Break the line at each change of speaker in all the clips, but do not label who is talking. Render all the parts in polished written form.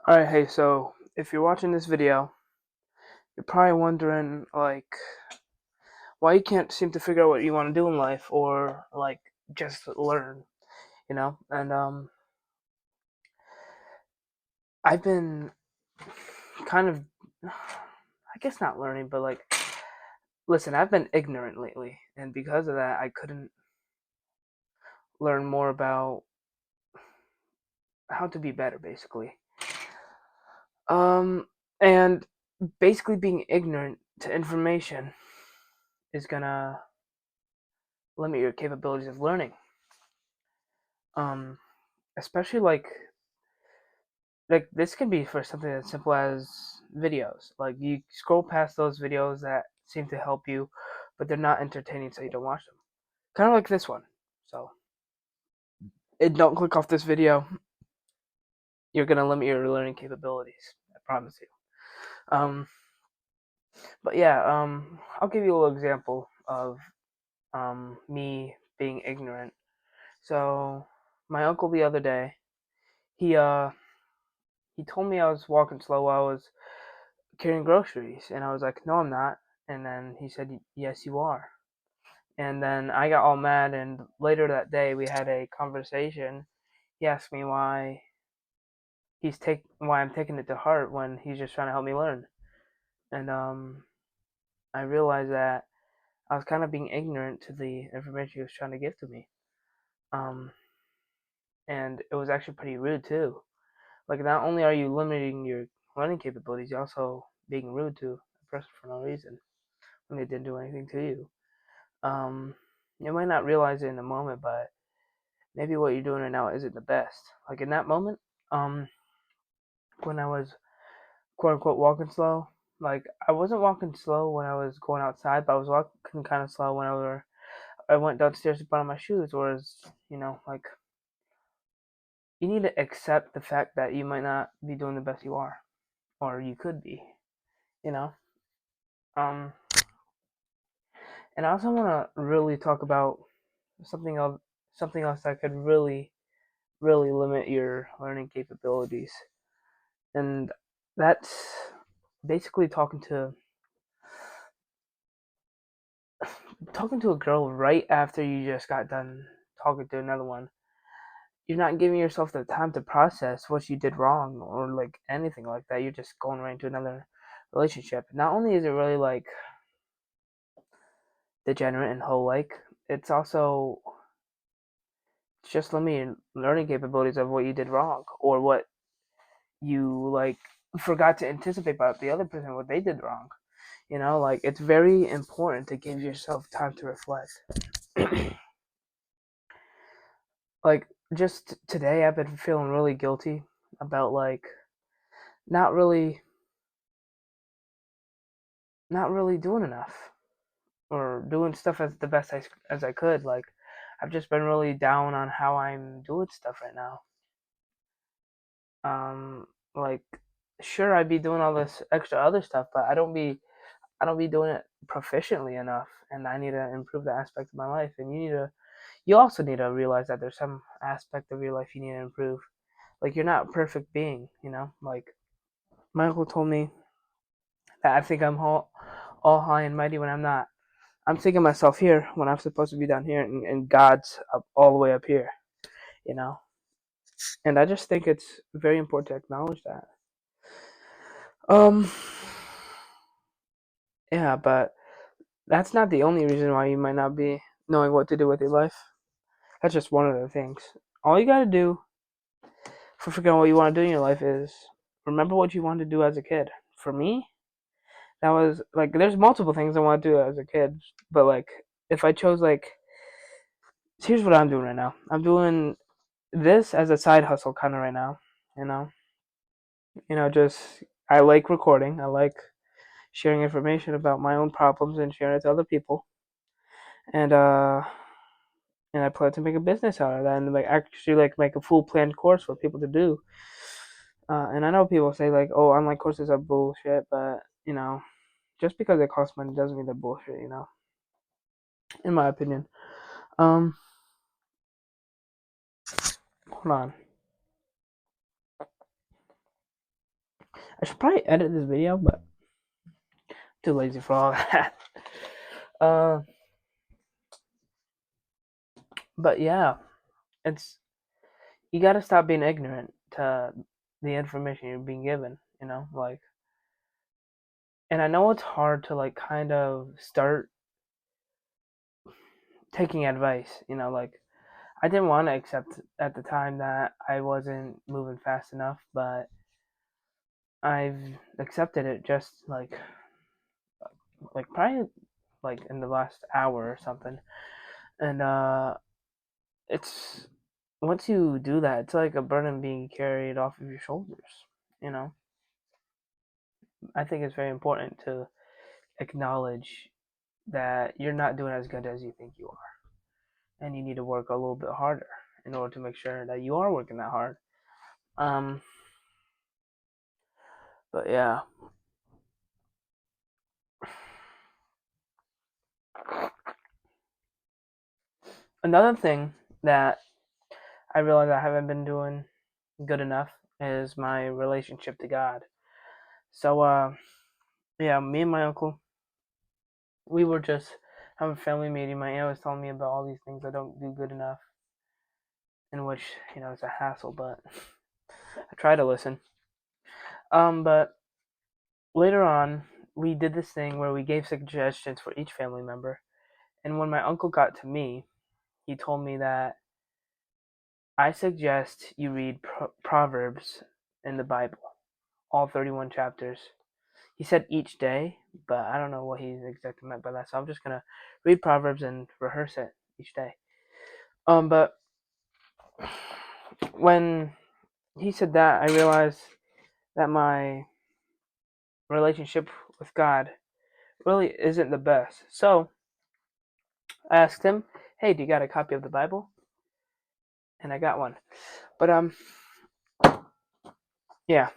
Alright, hey, so if you're watching this video, you're probably wondering, like, why you can't seem to figure out what you want to do in life or, like, just learn, you know? I've been kind of, I guess not learning, but, like, listen, I've been ignorant lately, and because of that, I couldn't learn more about how to be better, basically. Um, and basically being ignorant to information is gonna limit your capabilities of learning. Um, especially like this can be for something as simple as videos. Like you scroll past those videos that seem to help you, but they're not entertaining, so you don't watch them. Kind of like this one. So, don't click off this video. You're gonna limit your learning capabilities. I promise you. Um, but yeah, I'll give you a little example of me being ignorant. So, my uncle the other day, he uh he told me I was walking slow while I was carrying groceries, and I was like, no, I'm not. And then he said, yes, you are. And then I got all mad, and later that day we had a conversation. He asked me why I'm taking it to heart when he's just trying to help me learn. And I realized that I was kind of being ignorant to the information he was trying to give to me. Um, and it was actually pretty rude too. Like not only are you limiting your learning capabilities, you're also being rude to a person for no reason when they didn't do anything to you. You might not realize it in the moment, but maybe what you're doing right now isn't the best. Like in that moment, um, when I was quote unquote walking slow, like I wasn't walking slow when I was going outside, but I was walking kind of slow when I went downstairs to put on my shoes. Whereas, like you need to accept the fact that you might not be doing the best you are, or you could be, you know. Um, and I also want to really talk about something else, something else that could really limit your learning capabilities. And that's basically talking to a girl right after you just got done talking to another one. You're not giving yourself the time to process what you did wrong or like anything like that. You're just going right into another relationship. Not only is it really like degenerate and whole like, it's just limiting learning capabilities of what you did wrong or what you like forgot to anticipate about the other person what they did wrong. Like it's very important to give yourself time to reflect. Like just today I've been feeling really guilty about like not really not really doing enough or doing stuff as the best as I could. Like I've just been really down on how I'm doing stuff right now. Um like sure I'd be doing all this extra other stuff, but I don't be doing it proficiently enough, and I need to improve that aspect of my life. And you also need to realize that there's some aspect of your life you need to improve. Like you're not a perfect being, Like my uncle told me that I think I'm all high and mighty when I'm not. I'm thinking myself here when I'm supposed to be down here, and God's up all the way up here, you know. And I just think it's very important to acknowledge that. Um, yeah, but that's not the only reason why you might not be knowing what to do with your life. That's just one of the things. All you gotta do for figuring out what you want to do in your life is remember what you wanted to do as a kid. For me, that was like there's multiple things I want to do as a kid, but like if I chose like here's what I'm doing right now. I'm doing this as a side hustle kind of right now, you know. Just I like recording. I like sharing information about my own problems and sharing it to other people. And I plan to make a business out of that and like actually like make a full planned course for people to do. And I know people say like, "Oh, online courses are bullshit," but just because it costs money doesn't mean they're bullshit. In my opinion. Um, Hold on. I should probably edit this video, but I'm too lazy for all that. Uh, but yeah, it's you got to stop being ignorant to the information you're being given. Like, and I know it's hard to like kind of start taking advice. Like I didn't want to accept at the time that I wasn't moving fast enough, but I've accepted it just like probably like in the last hour or something. And it's once you do that, it's like a burden being carried off of your shoulders. You know, I think it's very important to acknowledge that you're not doing as good as you think you are, and you need to work a little bit harder in order to make sure that you are working that hard. Um, but yeah, another thing that I realize I haven't been doing good enough is my relationship to God. So, yeah, me and my uncle, we were just having a family meeting. My aunt was telling me about all these things I don't do good enough, in which, it's a hassle, but I try to listen. But later on, we did this thing where we gave suggestions for each family member. And when my uncle got to me, he told me that I suggest you read Proverbs in the Bible, all 31 chapters. He said each day, but I don't know what he exactly meant by that. So I'm just gonna read Proverbs and rehearse it each day. But when he said that, I realized that my relationship with God really isn't the best. So I asked him, "Hey, do you got a copy of the Bible?" And I got one. But yeah,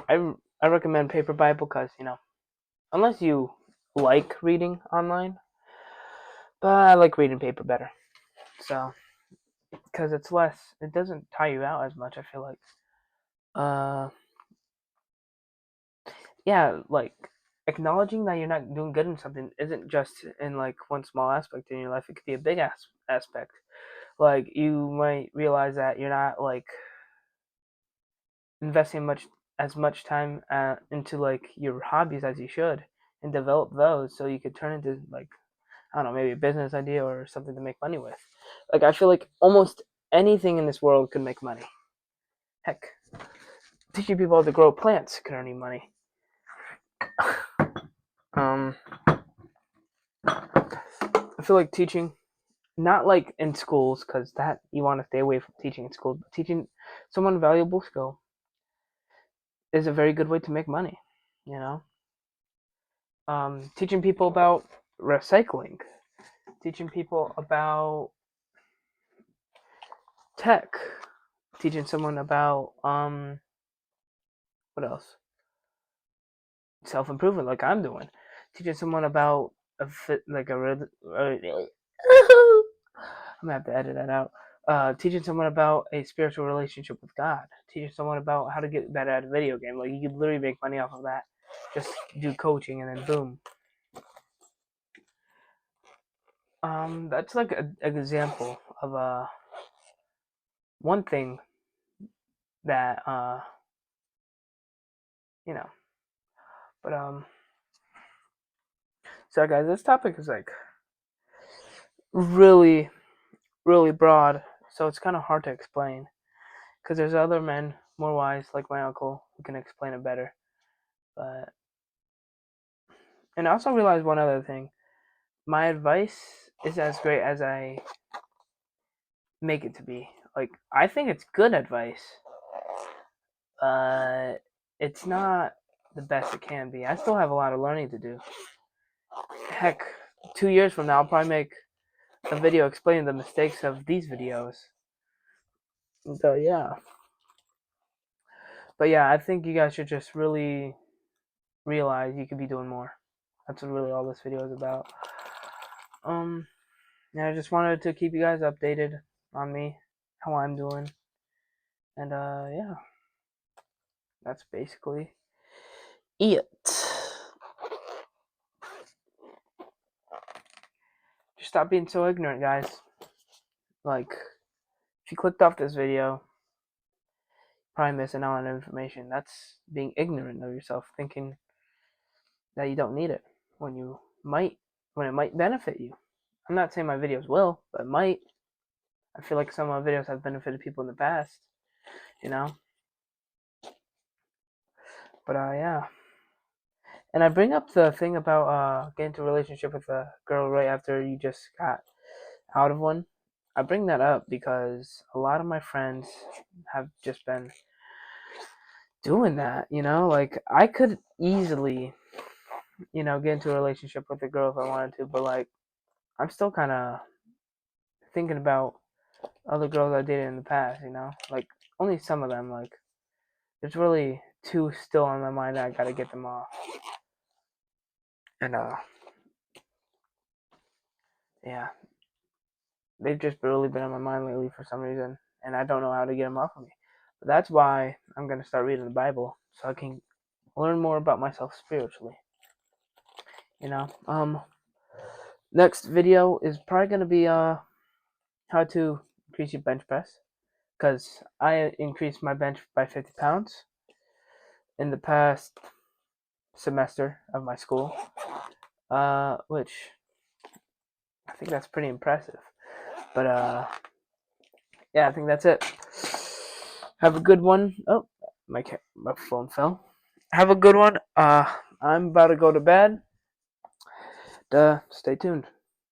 I recommend paper Bible because unless you like reading online, but I like reading paper better. So because it doesn't tire you out as much. I feel like, uh, yeah, like acknowledging that you're not doing good in something isn't just in like one small aspect in your life. It could be a big aspect. Like you might realize that you're not like investing much time into like your hobbies as you should, and develop those so you could turn into like I don't know, maybe a business idea or something to make money with. Like I feel like almost anything in this world could make money. Heck, teaching people how to grow plants can earn you money. Um, I feel like teaching, not like in schools, because that you want to stay away from teaching in schools, but teaching someone a valuable skill is a very good way to make money. You know, teaching people about recycling, teaching people about tech, teaching someone about what else? Self improvement, like I'm doing, teaching someone about a fit, like a I'm gonna have to edit that out. Teaching someone about a spiritual relationship with God, teaching someone about how to get better at a video game. Like you could literally make money off of that. Just do coaching and then boom. That's like an example of one thing that you know. But sorry guys, this topic is like really, really broad, so it's kind of hard to explain. Because there's other men more wise, like my uncle, who can explain it better. But and I also realized one other thing. My advice is as great as I make it to be. Like I think it's good advice. Uh, it's not the best it can be. I still have a lot of learning to do. Heck, 2 years from now, I'll probably make a video explaining the mistakes of these videos. So yeah, but yeah, I think you guys should just really realize you could be doing more. That's really all this video is about. Um, yeah, I just wanted to keep you guys updated on me, how I'm doing, and yeah, that's basically Just stop being so ignorant, guys. Like, if you clicked off this video, probably missing out on information. That's being ignorant of yourself, thinking that you don't need it when it might benefit you. I'm not saying my videos will, but it might. I feel like some of my videos have benefited people in the past, you know? But yeah. And I bring up the thing about getting into a relationship with a girl right after you just got out of one. I bring that up because a lot of my friends have just been doing that, you know? Like, I could easily, get into a relationship with a girl if I wanted to, but, like, I'm still kind of thinking about other girls I dated in the past, you know? Like, only some of them, like, there's really two still on my mind that I gotta get them off. And, yeah, they've just really been on my mind lately for some reason, and I don't know how to get them off of me. But that's why I'm gonna start reading the Bible so I can learn more about myself spiritually. You know, next video is probably gonna be how to increase your bench press, because I increased my bench by 50 pounds in the past semester of my school, which I think that's pretty impressive. But yeah, I think that's it. Have a good one. Oh, my phone fell. Have a good one. I'm about to go to bed. Stay tuned.